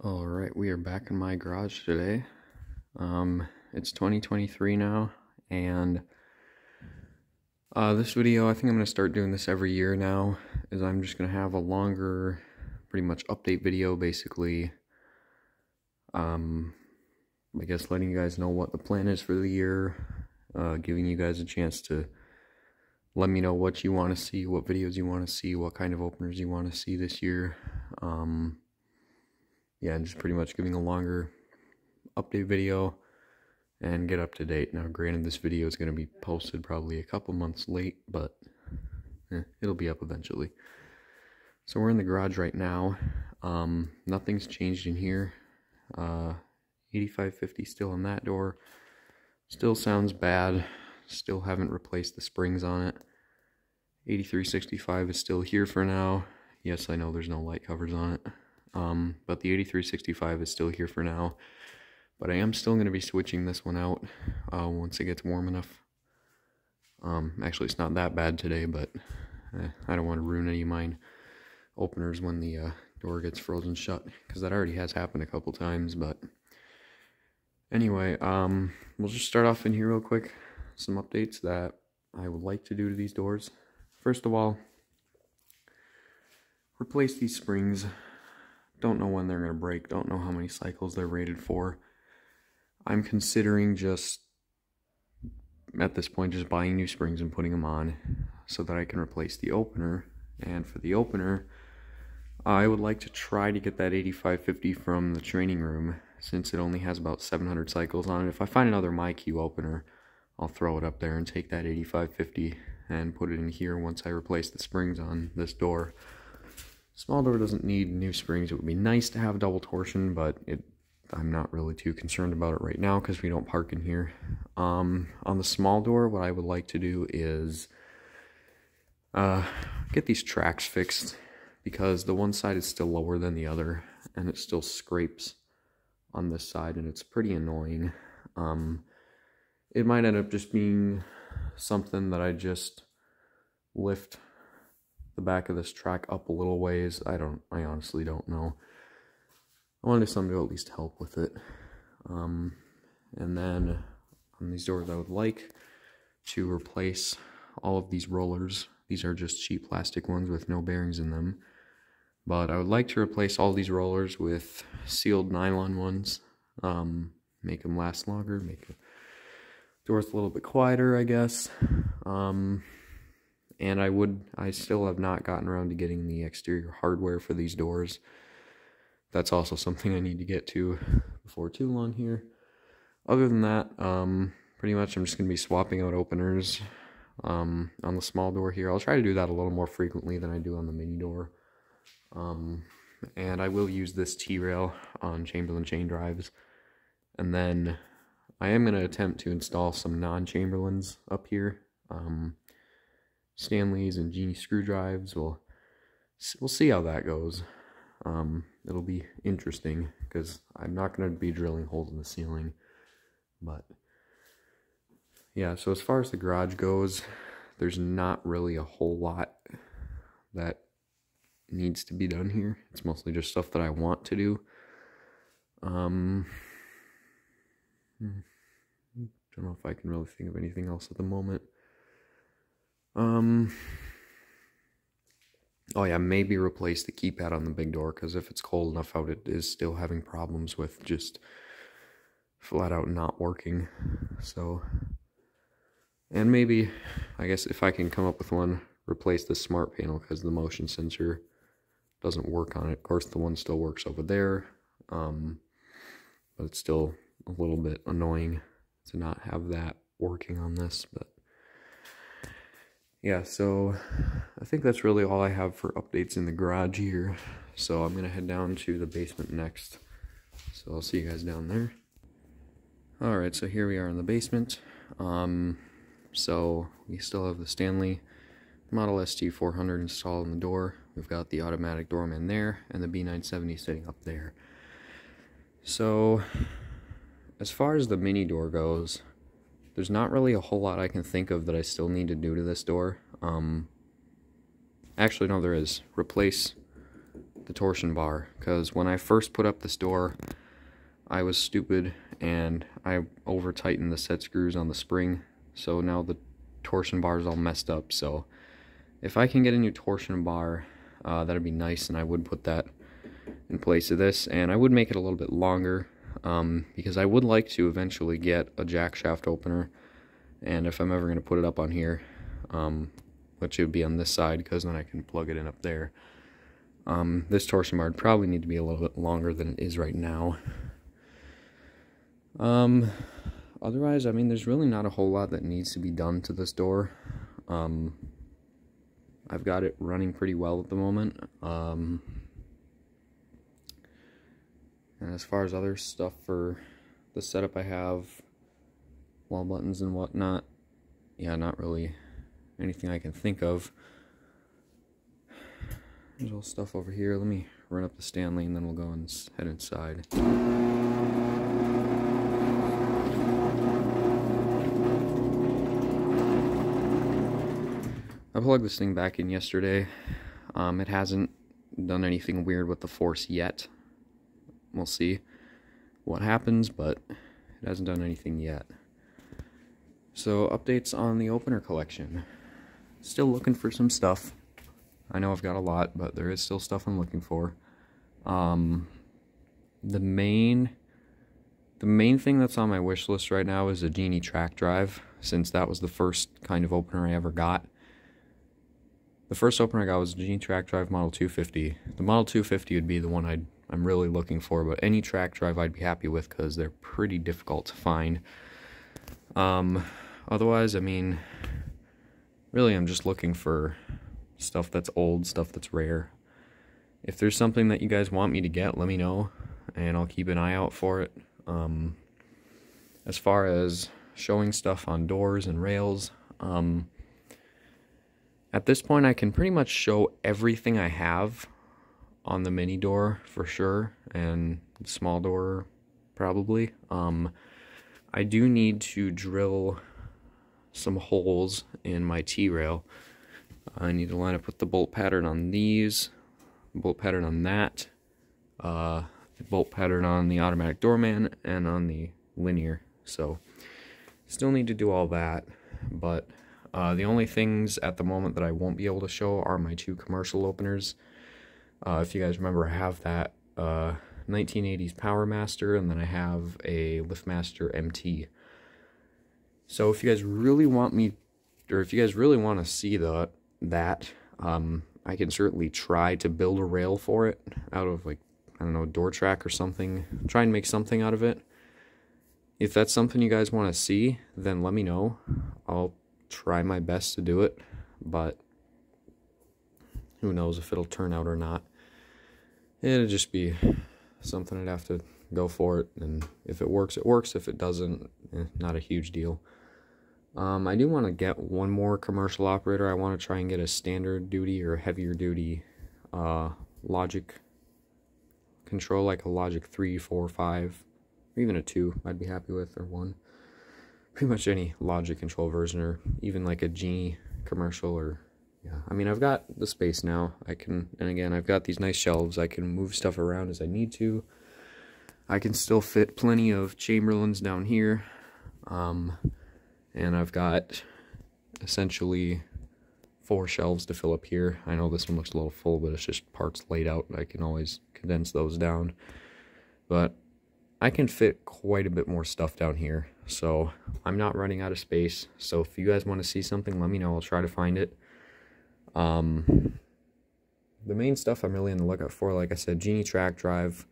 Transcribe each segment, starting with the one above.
Alright, we are back in my garage today. It's 2023 now, and this video, I think I'm going to start doing this every year now, is I'm just going to have a longer, pretty much update video, basically, I guess letting you guys know what the plan is for the year, giving you guys a chance to let me know what you want to see, what videos you want to see, what kind of openers you want to see this year. Yeah, and just pretty much giving a longer update video and get up to date. Now, granted, this video is going to be posted probably a couple months late, but it'll be up eventually. So we're in the garage right now. Nothing's changed in here. 8550 still on that door. Still sounds bad. Still haven't replaced the springs on it. 8365 is still here for now. Yes, I know there's no light covers on it. But the 8365 is still here for now. But I am still going to be switching this one out once it gets warm enough. Actually, it's not that bad today, but I don't want to ruin any of mine openers when the door gets frozen shut, because that already has happened a couple times. But anyway, we'll just start off in here real quick. Some updates that I would like to do to these doors. First of all, replace these springs. Don't know when they're going to break. Don't know how many cycles they're rated for. I'm considering just, at this point, just buying new springs and putting them on so that I can replace the opener. And for the opener, I would like to try to get that 8550 from the training room, since it only has about 700 cycles on it. If I find another MyQ opener, I'll throw it up there and take that 8550 and put it in here once I replace the springs on this door. Small door doesn't need new springs. It would be nice to have double torsion, but I'm not really too concerned about it right now because we don't park in here. On the small door, what I would like to do is get these tracks fixed, because the one side is still lower than the other, and it still scrapes on this side, and it's pretty annoying. It might end up just being something that I just lift the back of this track up a little ways. I honestly don't know. I wanted something to at least help with it. And then on these doors, I would like to replace all of these rollers. These are just cheap plastic ones with no bearings in them. But I would like to replace all these rollers with sealed nylon ones. Make them last longer, make the doors a little bit quieter, I guess. And I still have not gotten around to getting the exterior hardware for these doors. That's also something I need to get to before too long here. Other than that, pretty much I'm just going to be swapping out openers on the small door here. I'll try to do that a little more frequently than I do on the mini door. And I will use this T-rail on Chamberlain chain drives. And then I am going to attempt to install some non-Chamberlains up here. Stanleys and Genie screw drives. We'll see how that goes. It'll be interesting, because I'm not going to be drilling holes in the ceiling. But yeah, so as far as the garage goes, there's not really a whole lot that needs to be done here. It's mostly just stuff that I want to do. Don't know if I can really think of anything else at the moment. Oh yeah, maybe replace the keypad on the big door, because if it's cold enough out, it is still having problems with just flat out not working. So, and maybe, I guess if I can come up with one, replace the smart panel, because the motion sensor doesn't work on it. Of course, the one still works over there, but it's still a little bit annoying to not have that working on this. But yeah, so I think that's really all I have for updates in the garage here. So I'm going to head down to the basement next. So I'll see you guys down there. Alright, so here we are in the basement. So we still have the Stanley Model ST400 installed in the door. We've got the automatic doorman there, and the B970 sitting up there. So as far as the mini door goes, there's not really a whole lot I can think of that I still need to do to this door. Actually, no, there is. Replace the torsion bar, because when I first put up this door, I was stupid and I over tightened the set screws on the spring, so now the torsion bar is all messed up. So if I can get a new torsion bar, that'd be nice, and I would put that in place of this, and I would make it a little bit longer, because I would like to eventually get a jack shaft opener, and if I'm ever going to put it up on here, which it would be on this side, because then I can plug it in up there. This torsion bar would probably need to be a little bit longer than it is right now. Otherwise, I mean, there's really not a whole lot that needs to be done to this door. I've got it running pretty well at the moment. And as far as other stuff for the setup I have, wall buttons and whatnot, yeah, not really anything I can think of. There's all stuff over here. Let me run up the Stanley and then we'll go and head inside. I plugged this thing back in yesterday. It hasn't done anything weird with the force yet. We'll see what happens, but it hasn't done anything yet. So, updates on the opener collection. Still looking for some stuff. I know I've got a lot, but there is still stuff I'm looking for. The main thing that's on my wish list right now is a Genie track drive, since that was the first kind of opener I ever got. The first opener I got was a Genie track drive Model 250. The Model 250 would be the one I'm really looking for, but any track drive I'd be happy with because they're pretty difficult to find. Otherwise, I mean, really I'm just looking for stuff that's old, stuff that's rare. If there's something that you guys want me to get, let me know, and I'll keep an eye out for it. As far as showing stuff on doors and rails, at this point I can pretty much show everything I have on the mini door for sure, and the small door probably. I do need to drill some holes in my T-rail. I need to line up with the bolt pattern on these, the bolt pattern on that, the bolt pattern on the automatic doorman, and on the linear. So, still need to do all that, but the only things at the moment that I won't be able to show are my two commercial openers. If you guys remember, I have that 1980s Power Master, and then I have a LiftMaster MT. So if you guys really want me, or if you guys really want to see that, I can certainly try to build a rail for it out of, like, I don't know, door track or something. Try and make something out of it. If that's something you guys want to see, then let me know. I'll try my best to do it, but who knows if it'll turn out or not. It'll just be something I'd have to go for it, and if it works, it works. If it doesn't, not a huge deal. I do want to get one more commercial operator. I want to try and get a standard duty or heavier duty logic control, like a Logic 3, 4, 5, or even a 2 I'd be happy with, or 1. Pretty much any logic control version, or even like a Genie commercial, or yeah. I mean, I've got the space now. I can, and again, I've got these nice shelves. I can move stuff around as I need to. I can still fit plenty of Chamberlains down here. And I've got essentially 4 shelves to fill up here. I know this one looks a little full, but it's just parts laid out. I can always condense those down. But I can fit quite a bit more stuff down here. So I'm not running out of space. So if you guys want to see something, let me know. I'll try to find it. The main stuff I'm really on the lookout for, like I said, Genie track drive.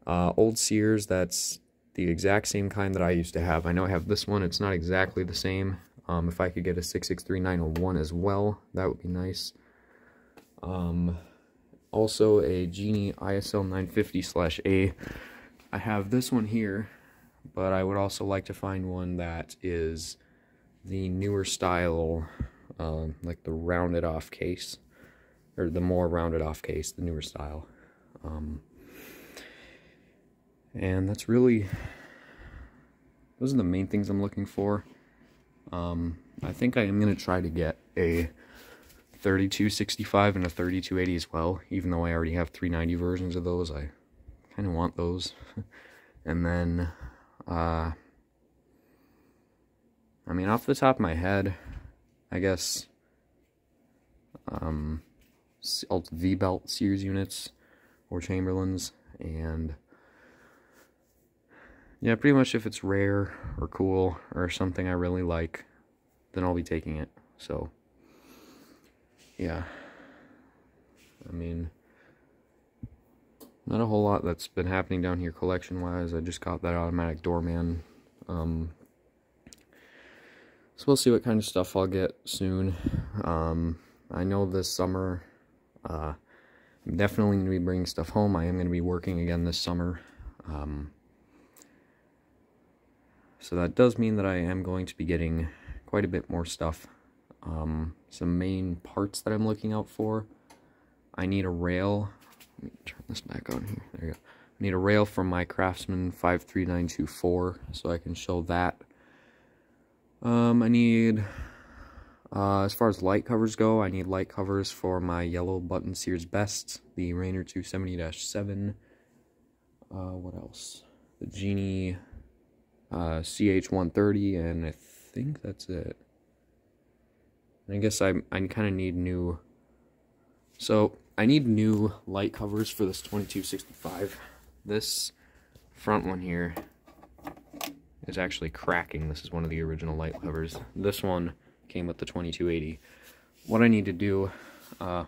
Old Sears, that's the exact same kind that I used to have. I know I have this one. It's not exactly the same. If I could get a 663901 as well, that would be nice. Also a Genie ISL 950/A. I have this one here, but I would also like to find one that is the newer style, like the rounded off case, or the more rounded off case, the newer style. And that's really, those are the main things I'm looking for. I think I am going to try to get a 3265 and a 3280 as well, even though I already have 390 versions of those. I kind of want those. And then, I mean, off the top of my head, I guess, V-Belt Sears units or Chamberlains, and yeah, pretty much if it's rare or cool or something I really like, then I'll be taking it. So, yeah. I mean, not a whole lot that's been happening down here collection-wise. I just got that automatic doorman. So we'll see what kind of stuff I'll get soon. I know this summer, I'm definitely going to be bringing stuff home. I am going to be working again this summer. So that does mean that I am going to be getting quite a bit more stuff. Some main parts that I'm looking out for. I need a rail. Let me turn this back on here. There you go. I need a rail from my Craftsman 53924 so I can show that. I need, as far as light covers go, I need light covers for my yellow button Sears Best, the Rainier 270-7. What else? The Genie CH130, and I think that's it. And I guess I kind of need new. So I need new light covers for this 2265. This front one here is actually cracking. This is one of the original light covers. This one came with the 2280. What I need to do, well,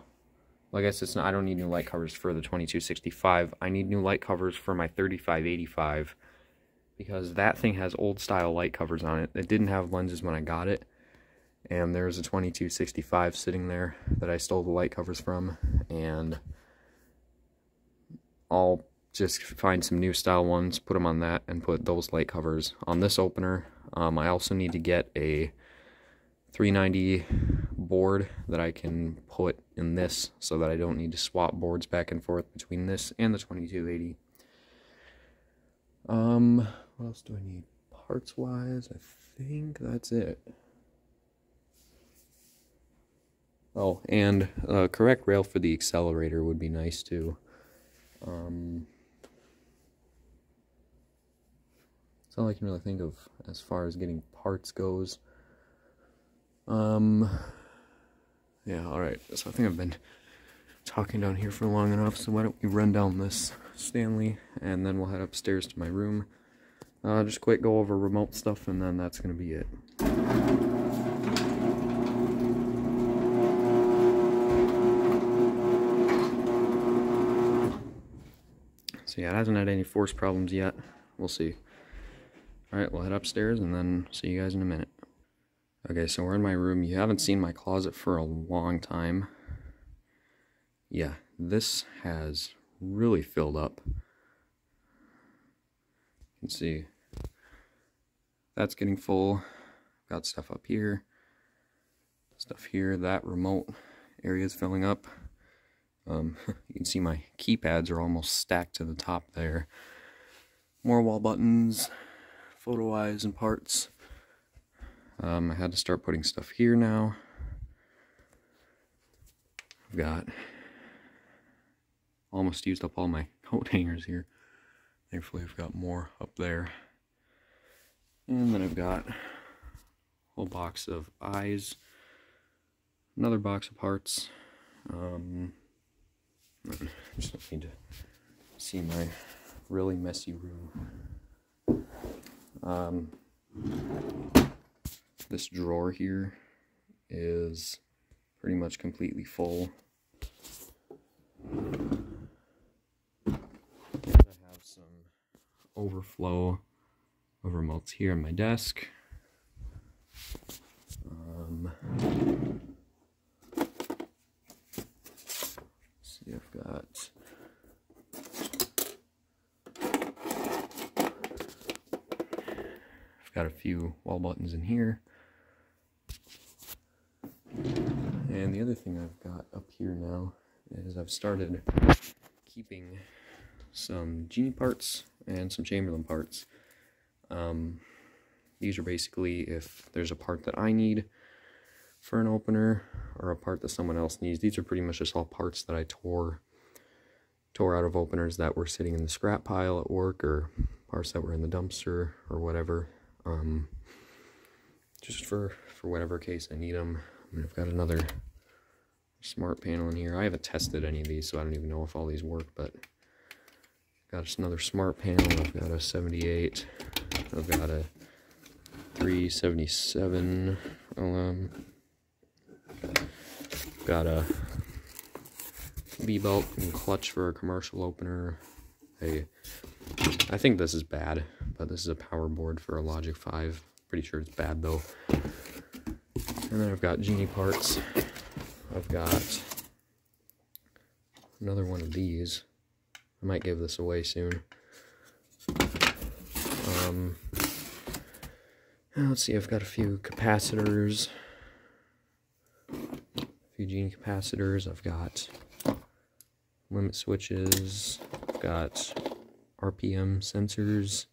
I guess it's not, I don't need new light covers for the 2265. I need new light covers for my 3585 because that thing has old style light covers on it. It didn't have lenses when I got it, and there's a 2265 sitting there that I stole the light covers from, and I'll just find some new style ones, put them on that, and put those light covers on this opener. I also need to get a 390 board that I can put in this so that I don't need to swap boards back and forth between this and the 2280. What else do I need? Parts wise, I think that's it. Oh, and a correct rail for the accelerator would be nice too. That's all I can really think of as far as getting parts goes. Yeah, alright, so I think I've been talking down here for long enough, so why don't we run down this Stanley, and then we'll head upstairs to my room. Just quick go over remote stuff, and then that's going to be it. So yeah, it hasn't had any force problems yet. We'll see. Alright, we'll head upstairs, and then see you guys in a minute. Okay, so we're in my room. You haven't seen my closet for a long time. Yeah, this has really filled up. You can see that's getting full. Got stuff up here, stuff here. That remote area is filling up. You can see my keypads are almost stacked to the top there. More wall buttons, photo eyes, and parts. I had to start putting stuff here now. I've got almost used up all my coat hangers here. Thankfully I've got more up there. And then I've got a whole box of eyes, another box of parts. I just need to see my really messy room. This drawer here is pretty much completely full. I have some overflow of remotes here on my desk. See, I've got a few wall buttons in here. And the other thing I've got up here now is I've started keeping some Genie parts and some Chamberlain parts. These are basically if there's a part that I need for an opener or a part that someone else needs. These are pretty much just all parts that I tore out of openers that were sitting in the scrap pile at work, or parts that were in the dumpster or whatever. Just for whatever case I need them. I mean, I've got another smart panel in here. I haven't tested any of these, so I don't even know if all these work, but I've got just another smart panel. I've got a 78. I've got a 377 got a V-belt and clutch for a commercial opener. I think this is bad, but this is a power board for a Logic 5. Pretty sure it's bad though. And then I've got Genie parts. I've got another one of these. I might give this away soon. Let's see, I've got a few capacitors. A few Genie capacitors. I've got limit switches. I've got RPM sensors.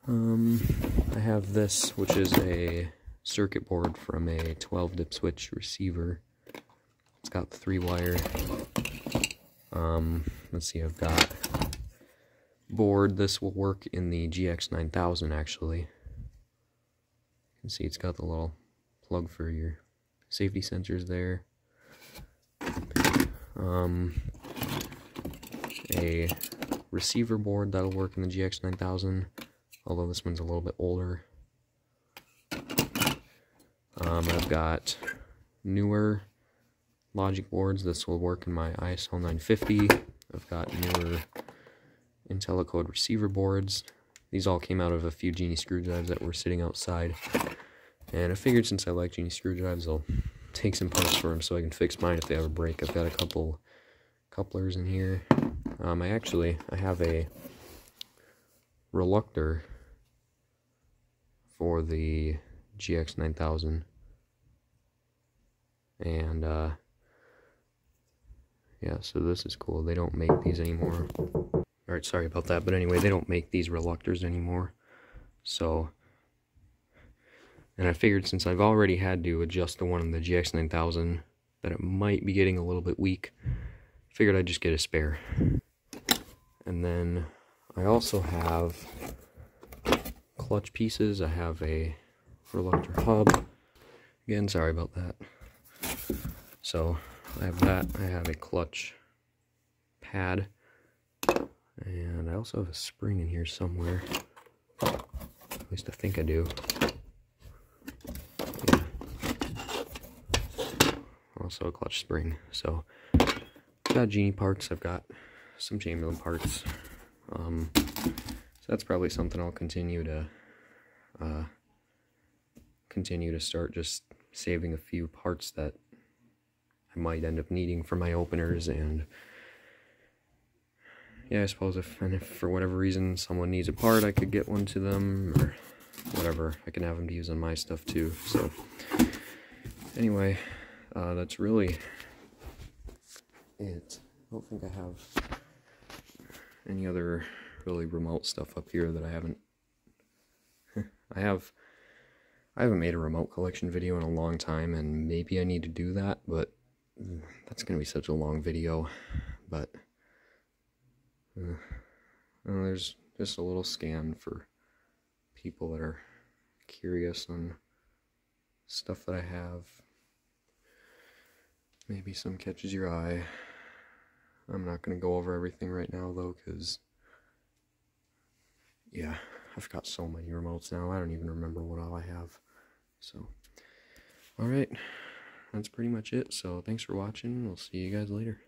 I have this, which is a circuit board from a 12-dip switch receiver. It's got the 3-wire. Let's see, I've got board. This will work in the GX9000 actually. You can see it's got the little plug for your safety sensors there. A receiver board that'll work in the GX9000, although this one's a little bit older. I've got newer Logic boards. This will work in my ISO 950. I've got newer IntelliCode receiver boards. These all came out of a few Genie screw drives that were sitting outside. And I figured since I like Genie screw drives, I'll take some parts for them so I can fix mine if they ever break. I've got a couple couplers in here. I have a reluctor for the GX9000. And, yeah, so this is cool. They don't make these anymore. Alright, sorry about that, but anyway, they don't make these reluctors anymore. So, and I figured since I've already had to adjust the one in the GX9000 that it might be getting a little bit weak, figured I'd just get a spare. And then I also have clutch pieces. I have a reluctor hub. Again, sorry about that. So I have that. I have a clutch pad. And I also have a spring in here somewhere. At least I think I do. Yeah. Also a clutch spring. So I've got Genie parts. I've got some Chamberlain parts. So that's probably something I'll continue to start, just saving a few parts that I might end up needing for my openers. And yeah, I suppose if for whatever reason someone needs a part, I could get one to them, or whatever. I can have them to use on my stuff too. So anyway, that's really it. I don't think I have any other really remote stuff up here that I haven't I haven't made a remote collection video in a long time, and maybe I need to do that, but that's gonna be such a long video. But there's just a little scan for people that are curious on stuff that I have. Maybe some catches your eye. I'm not going to go over everything right now though, because yeah, I've got so many remotes now, I don't even remember what all I have. So, alright, that's pretty much it. So thanks for watching. We'll see you guys later.